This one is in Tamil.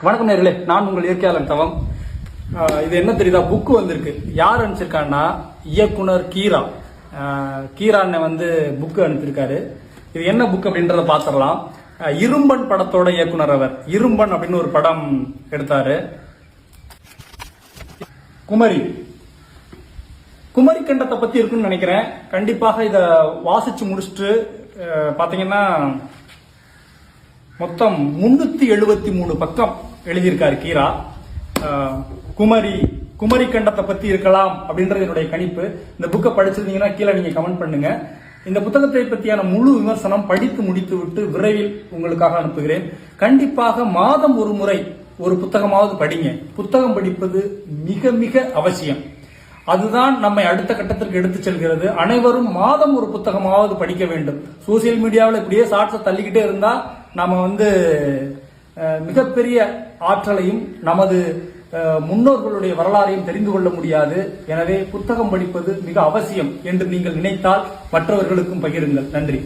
வணக்கம் நேர்களே, நான் உங்கள் இயற்கையாளர் தவம். இது என்ன தெரியுதா, புக்கு வந்திருக்கு. யார் அனுப்பிச்சிருக்கான்னா இயக்குனர் கீரா. கீரா அண்ணன் புக்கு அனுப்பிச்சிருக்காரு. இது என்ன புக் அப்படின்றத பாத்திரலாம். இரும்பன் படத்தோட இயக்குனர் அவர். இரும்பன் அப்படின்னு ஒரு படம் எடுத்தாரு. குமரி கண்டத்தை பத்தி இருக்குன்னு நினைக்கிறேன். கண்டிப்பாக இத வாசிச்சு முடிச்சுட்டு பாத்தீங்கன்னா மொத்தம் 373 பக்கம் எழுதியிருக்காரு கீரா. குமரி கண்டத்தை பத்தி இருக்கலாம் அப்படின்றது என்னுடைய கணிப்பு. இந்த புக்கை படிச்சிருந்தீங்கன்னா கீழே நீங்க கமெண்ட் பண்ணுங்க. இந்த புத்தகத்தை பற்றியான முழு விமர்சனம் படித்து முடித்து விட்டு விரைவில் உங்களுக்காக அனுப்புகிறேன். கண்டிப்பாக மாதம் ஒரு முறை ஒரு புத்தகமாவது படிங்க. புத்தகம் படிப்பது மிக மிக அவசியம். அதுதான் நம்மை அடுத்த கட்டத்திற்கு எடுத்து செல்கிறது. அனைவரும் மாதம் ஒரு புத்தகமாவது படிக்க வேண்டும். சோசியல் மீடியாவில் இப்படியே ஷார்ட்ஸை தள்ளிக்கிட்டே இருந்தா நாம மிகப்பெரிய ஆற்றலையும் நமது முன்னோர்களுடைய வரலாறையும் தெரிந்து கொள்ள முடியாது. எனவே புத்தகம் படிப்பது மிக அவசியம் என்று நீங்கள் நினைத்தால் மற்றவர்களுக்கும் பகிருங்கள். நன்றி.